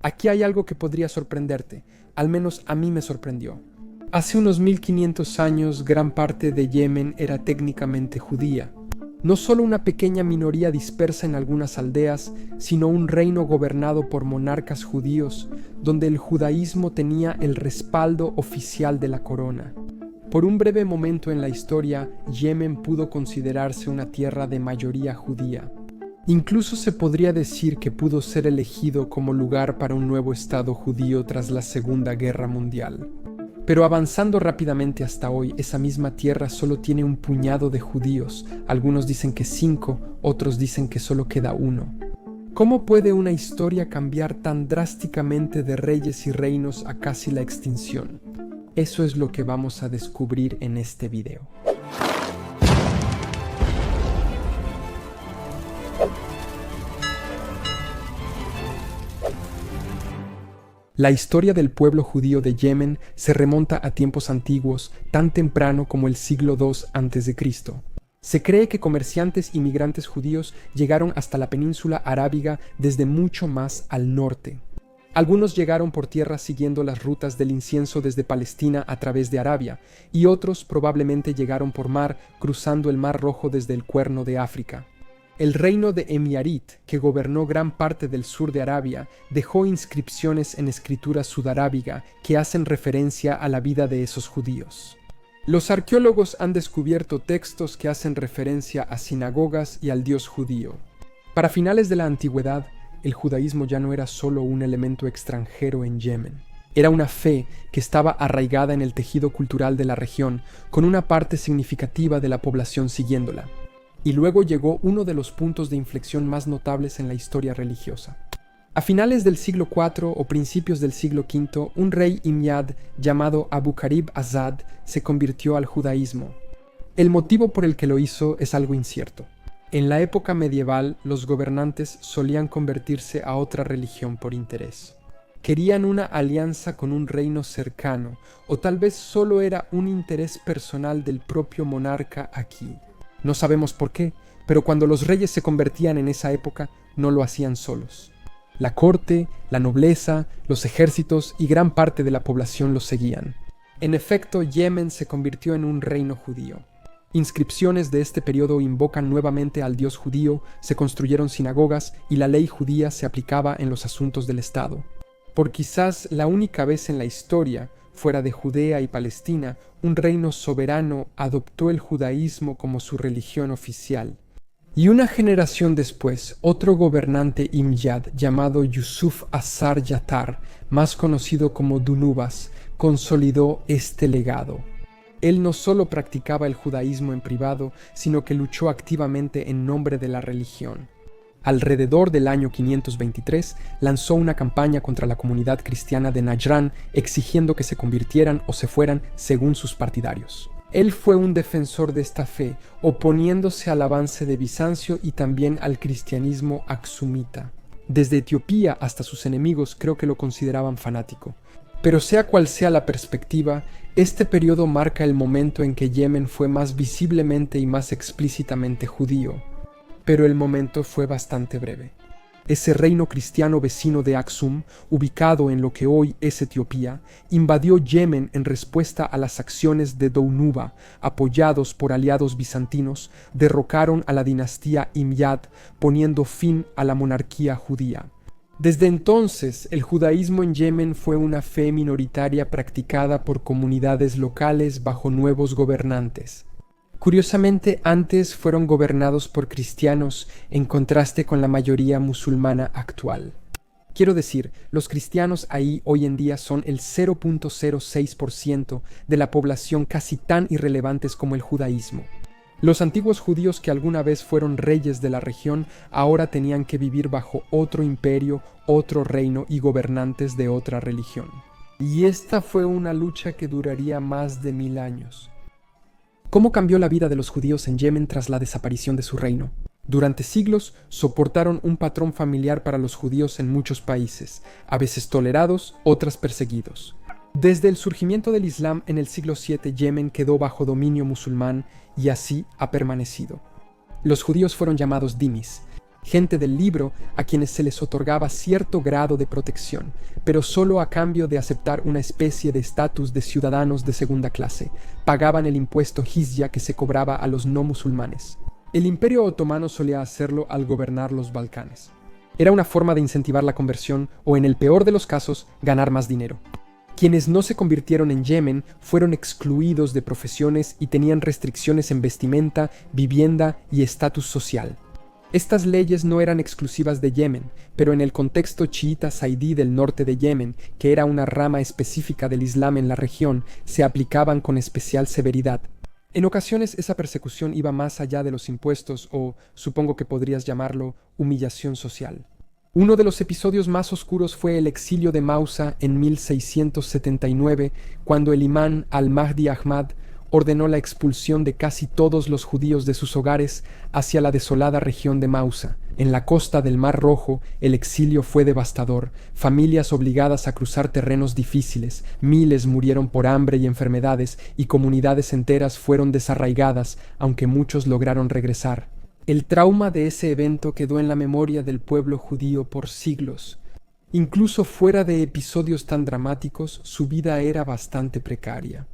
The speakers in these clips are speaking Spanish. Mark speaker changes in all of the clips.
Speaker 1: Aquí hay algo que podría sorprenderte, al menos a mí me sorprendió. Hace unos 1500 años, gran parte de Yemen era técnicamente judía. No solo una pequeña minoría dispersa en algunas aldeas, sino un reino gobernado por monarcas judíos, donde el judaísmo tenía el respaldo oficial de la corona. Por un breve momento en la historia, Yemen pudo considerarse una tierra de mayoría judía. Incluso se podría decir que pudo ser elegido como lugar para un nuevo estado judío tras la Segunda Guerra Mundial. Pero avanzando rápidamente hasta hoy, esa misma tierra solo tiene un puñado de judíos. Algunos dicen que 5, otros dicen que solo queda 1. ¿Cómo puede una historia cambiar tan drásticamente de reyes y reinos a casi la extinción? Eso es lo que vamos a descubrir en este video. La historia del pueblo judío de Yemen se remonta a tiempos antiguos, tan temprano como el siglo II a.C. Se cree que comerciantes y migrantes judíos llegaron hasta la península arábiga desde mucho más al norte. Algunos llegaron por tierra siguiendo las rutas del incienso desde Palestina a través de Arabia, y otros probablemente llegaron por mar cruzando el Mar Rojo desde el Cuerno de África. El reino de Emiarit, que gobernó gran parte del sur de Arabia, dejó inscripciones en escritura sudarábiga que hacen referencia a la vida de esos judíos. Los arqueólogos han descubierto textos que hacen referencia a sinagogas y al dios judío. Para finales de la antigüedad, el judaísmo ya no era solo un elemento extranjero en Yemen. Era una fe que estaba arraigada en el tejido cultural de la región, con una parte significativa de la población siguiéndola. Y luego llegó uno de los puntos de inflexión más notables en la historia religiosa. A finales del siglo IV o principios del siglo V, un rey imyad llamado Abu Karib Azad se convirtió al judaísmo. El motivo por el que lo hizo es algo incierto. En la época medieval, los gobernantes solían convertirse a otra religión por interés. Querían una alianza con un reino cercano, o tal vez solo era un interés personal del propio monarca aquí. No sabemos por qué, pero cuando los reyes se convertían en esa época, no lo hacían solos. La corte, la nobleza, los ejércitos y gran parte de la población los seguían. En efecto, Yemen se convirtió en un reino judío. Inscripciones de este periodo invocan nuevamente al dios judío, se construyeron sinagogas y la ley judía se aplicaba en los asuntos del Estado. Por quizás la única vez en la historia, fuera de Judea y Palestina, un reino soberano adoptó el judaísmo como su religión oficial. Y una generación después, otro gobernante imyad llamado Yusuf Azar Yatar, más conocido como Dunubas, consolidó este legado. Él no solo practicaba el judaísmo en privado, sino que luchó activamente en nombre de la religión. Alrededor del año 523, lanzó una campaña contra la comunidad cristiana de Najrán, exigiendo que se convirtieran o se fueran según sus partidarios. Él fue un defensor de esta fe, oponiéndose al avance de Bizancio y también al cristianismo aksumita. Desde Etiopía hasta sus enemigos creo que lo consideraban fanático. Pero sea cual sea la perspectiva, este periodo marca el momento en que Yemen fue más visiblemente y más explícitamente judío. Pero el momento fue bastante breve. Ese reino cristiano vecino de Aksum, ubicado en lo que hoy es Etiopía, invadió Yemen en respuesta a las acciones de Dounuba, apoyados por aliados bizantinos, derrocaron a la dinastía Imyad, poniendo fin a la monarquía judía. Desde entonces, el judaísmo en Yemen fue una fe minoritaria practicada por comunidades locales bajo nuevos gobernantes. Curiosamente, antes fueron gobernados por cristianos en contraste con la mayoría musulmana actual. Quiero decir, los cristianos ahí hoy en día son el 0.06% de la población, casi tan irrelevantes como el judaísmo. Los antiguos judíos que alguna vez fueron reyes de la región ahora tenían que vivir bajo otro imperio, otro reino y gobernantes de otra religión. Y esta fue una lucha que duraría más de 1000 años. ¿Cómo cambió la vida de los judíos en Yemen tras la desaparición de su reino? Durante siglos soportaron un patrón familiar para los judíos en muchos países, a veces tolerados, otras perseguidos. Desde el surgimiento del Islam en el siglo VII, Yemen quedó bajo dominio musulmán y así ha permanecido. Los judíos fueron llamados dhimis. gente del libro a quienes se les otorgaba cierto grado de protección, pero solo a cambio de aceptar una especie de estatus de ciudadanos de segunda clase. Pagaban el impuesto jizya que se cobraba a los no musulmanes. El Imperio Otomano solía hacerlo al gobernar los Balcanes. Era una forma de incentivar la conversión o, en el peor de los casos, ganar más dinero. Quienes no se convirtieron en Yemen fueron excluidos de profesiones y tenían restricciones en vestimenta, vivienda y estatus social. Estas leyes no eran exclusivas de Yemen, pero en el contexto chiita zaidí del norte de Yemen, que era una rama específica del Islam en la región, se aplicaban con especial severidad. En ocasiones esa persecución iba más allá de los impuestos o, supongo que podrías llamarlo, humillación social. Uno de los episodios más oscuros fue el exilio de Mausa en 1679, cuando el imán al-Mahdi Ahmad ordenó la expulsión de casi todos los judíos de sus hogares hacia la desolada región de Mausa. En la costa del Mar Rojo, el exilio fue devastador, familias obligadas a cruzar terrenos difíciles, miles murieron por hambre y enfermedades, y comunidades enteras fueron desarraigadas, aunque muchos lograron regresar. El trauma de ese evento quedó en la memoria del pueblo judío por siglos. Incluso fuera de episodios tan dramáticos, su vida era bastante precaria.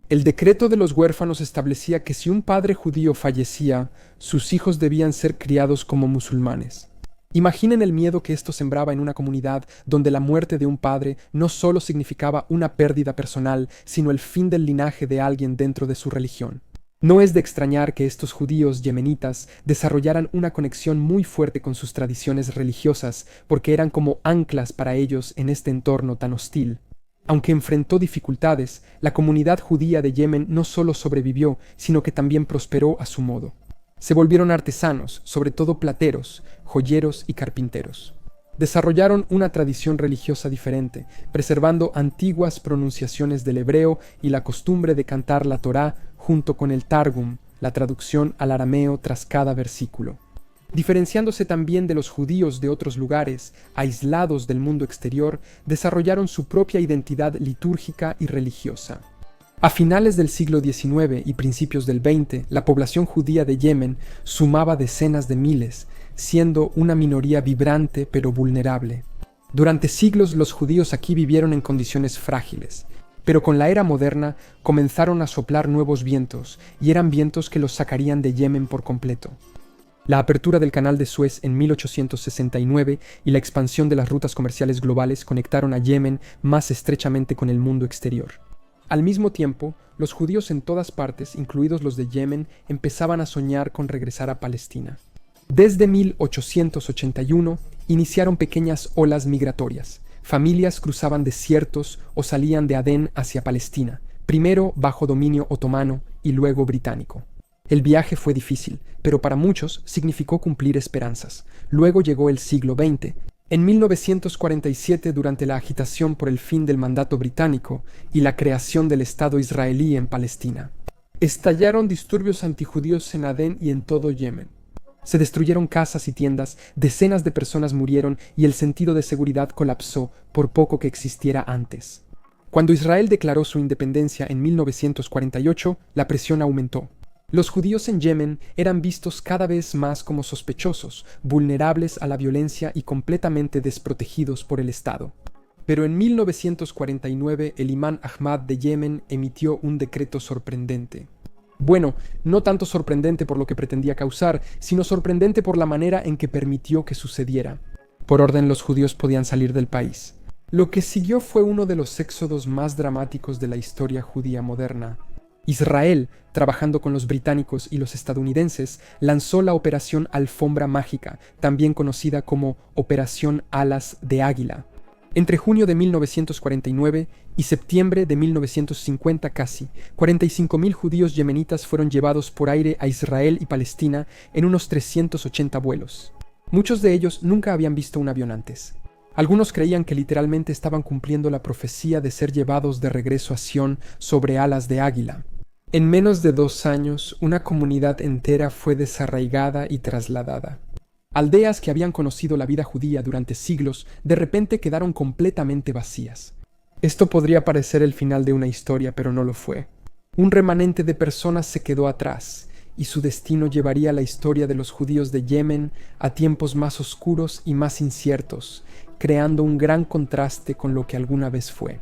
Speaker 1: El decreto de los huérfanos establecía que si un padre judío fallecía, sus hijos debían ser criados como musulmanes. Imaginen el miedo que esto sembraba en una comunidad donde la muerte de un padre no solo significaba una pérdida personal, sino el fin del linaje de alguien dentro de su religión. No es de extrañar que estos judíos yemenitas desarrollaran una conexión muy fuerte con sus tradiciones religiosas, porque eran como anclas para ellos en este entorno tan hostil. Aunque enfrentó dificultades, la comunidad judía de Yemen no solo sobrevivió, sino que también prosperó a su modo. Se volvieron artesanos, sobre todo plateros, joyeros y carpinteros. Desarrollaron una tradición religiosa diferente, preservando antiguas pronunciaciones del hebreo y la costumbre de cantar la Torá junto con el Targum, la traducción al arameo tras cada versículo. Diferenciándose también de los judíos de otros lugares, aislados del mundo exterior, desarrollaron su propia identidad litúrgica y religiosa. A finales del siglo XIX y principios del XX, la población judía de Yemen sumaba decenas de miles, siendo una minoría vibrante pero vulnerable. Durante siglos los judíos aquí vivieron en condiciones frágiles, pero con la era moderna comenzaron a soplar nuevos vientos, y eran vientos que los sacarían de Yemen por completo. La apertura del Canal de Suez en 1869 y la expansión de las rutas comerciales globales conectaron a Yemen más estrechamente con el mundo exterior. Al mismo tiempo, los judíos en todas partes, incluidos los de Yemen, empezaban a soñar con regresar a Palestina. Desde 1881 iniciaron pequeñas olas migratorias. Familias cruzaban desiertos o salían de Adén hacia Palestina, primero bajo dominio otomano y luego británico. El viaje fue difícil, pero para muchos significó cumplir esperanzas. Luego llegó el siglo XX. En 1947, durante la agitación por el fin del mandato británico y la creación del Estado israelí en Palestina, estallaron disturbios antijudíos en Adén y en todo Yemen. Se destruyeron casas y tiendas, decenas de personas murieron y el sentido de seguridad colapsó por poco que existiera antes. Cuando Israel declaró su independencia en 1948, la presión aumentó. Los judíos en Yemen eran vistos cada vez más como sospechosos, vulnerables a la violencia y completamente desprotegidos por el Estado. Pero en 1949 el imán Ahmad de Yemen emitió un decreto sorprendente. Bueno, no tanto sorprendente por lo que pretendía causar, sino sorprendente por la manera en que permitió que sucediera. Por orden, los judíos podían salir del país. Lo que siguió fue uno de los éxodos más dramáticos de la historia judía moderna. Israel, trabajando con los británicos y los estadounidenses, lanzó la Operación Alfombra Mágica, también conocida como Operación Alas de Águila. Entre junio de 1949 y septiembre de 1950 casi, 45.000 judíos yemenitas fueron llevados por aire a Israel y Palestina en unos 380 vuelos. Muchos de ellos nunca habían visto un avión antes. Algunos creían que literalmente estaban cumpliendo la profecía de ser llevados de regreso a Sión sobre alas de águila. En menos de 2 años, una comunidad entera fue desarraigada y trasladada. Aldeas que habían conocido la vida judía durante siglos, de repente quedaron completamente vacías. Esto podría parecer el final de una historia, pero no lo fue. Un remanente de personas se quedó atrás, y su destino llevaría la historia de los judíos de Yemen a tiempos más oscuros y más inciertos, creando un gran contraste con lo que alguna vez fue.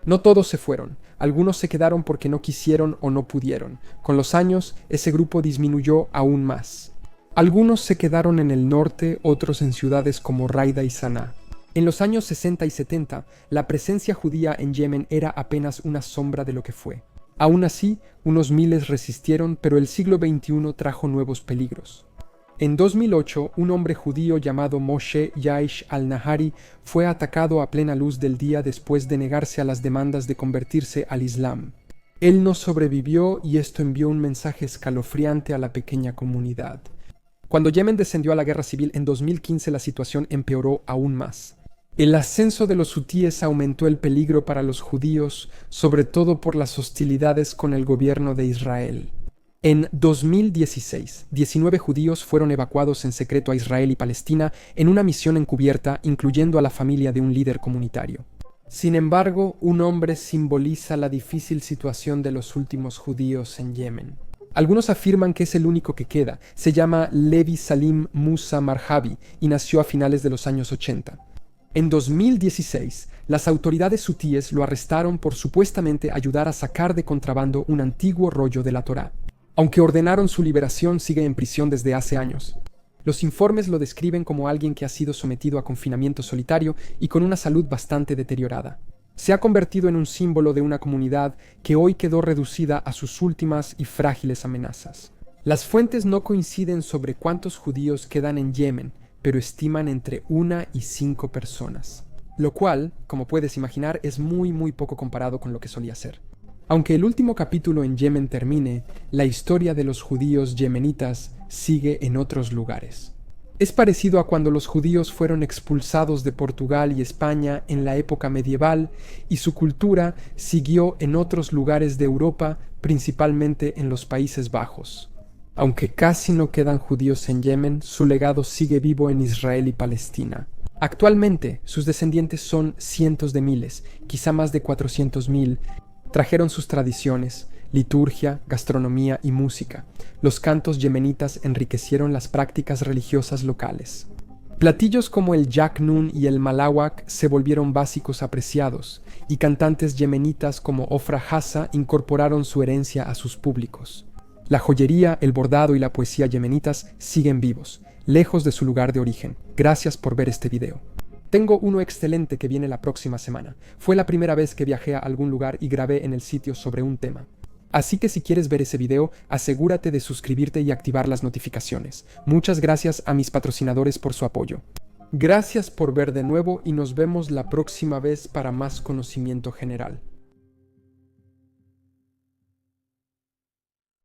Speaker 1: No todos se fueron, algunos se quedaron porque no quisieron o no pudieron. Con los años, ese grupo disminuyó aún más. Algunos se quedaron en el norte, otros en ciudades como Raida y Saná. En los años 60 y 70, la presencia judía en Yemen era apenas una sombra de lo que fue. Aún así, unos miles resistieron, pero el siglo XXI trajo nuevos peligros. En 2008, un hombre judío llamado Moshe Yaish al-Nahari fue atacado a plena luz del día después de negarse a las demandas de convertirse al Islam. Él no sobrevivió y esto envió un mensaje escalofriante a la pequeña comunidad. Cuando Yemen descendió a la guerra civil en 2015, la situación empeoró aún más. El ascenso de los hutíes aumentó el peligro para los judíos, sobre todo por las hostilidades con el gobierno de Israel. En 2016, 19 judíos fueron evacuados en secreto a Israel y Palestina en una misión encubierta, incluyendo a la familia de un líder comunitario. Sin embargo, un hombre simboliza la difícil situación de los últimos judíos en Yemen. Algunos afirman que es el único que queda. Se llama Levi Salim Musa Marhabi y nació a finales de los años 80. En 2016, las autoridades hutíes lo arrestaron por supuestamente ayudar a sacar de contrabando un antiguo rollo de la Torá. Aunque ordenaron su liberación, sigue en prisión desde hace años. Los informes lo describen como alguien que ha sido sometido a confinamiento solitario y con una salud bastante deteriorada. Se ha convertido en un símbolo de una comunidad que hoy quedó reducida a sus últimas y frágiles amenazas. Las fuentes no coinciden sobre cuántos judíos quedan en Yemen, pero estiman entre 1 y 5 personas. Lo cual, como puedes imaginar, es muy poco comparado con lo que solía ser. Aunque el último capítulo en Yemen termine, la historia de los judíos yemenitas sigue en otros lugares. Es parecido a cuando los judíos fueron expulsados de Portugal y España en la época medieval y su cultura siguió en otros lugares de Europa, principalmente en los Países Bajos. Aunque casi no quedan judíos en Yemen, su legado sigue vivo en Israel y Palestina. Actualmente, sus descendientes son cientos de miles, quizá más de 400.000. Trajeron sus tradiciones, liturgia, gastronomía y música. Los cantos yemenitas enriquecieron las prácticas religiosas locales. Platillos como el yaknun y el malawak se volvieron básicos apreciados, y cantantes yemenitas como Ofra Hassa incorporaron su herencia a sus públicos. La joyería, el bordado y la poesía yemenitas siguen vivos, lejos de su lugar de origen. Gracias por ver este video. Tengo uno excelente que viene la próxima semana. Fue la primera vez que viajé a algún lugar y grabé en el sitio sobre un tema. Así que si quieres ver ese video, asegúrate de suscribirte y activar las notificaciones. Muchas gracias a mis patrocinadores por su apoyo. Gracias por ver de nuevo y nos vemos la próxima vez para más conocimiento general.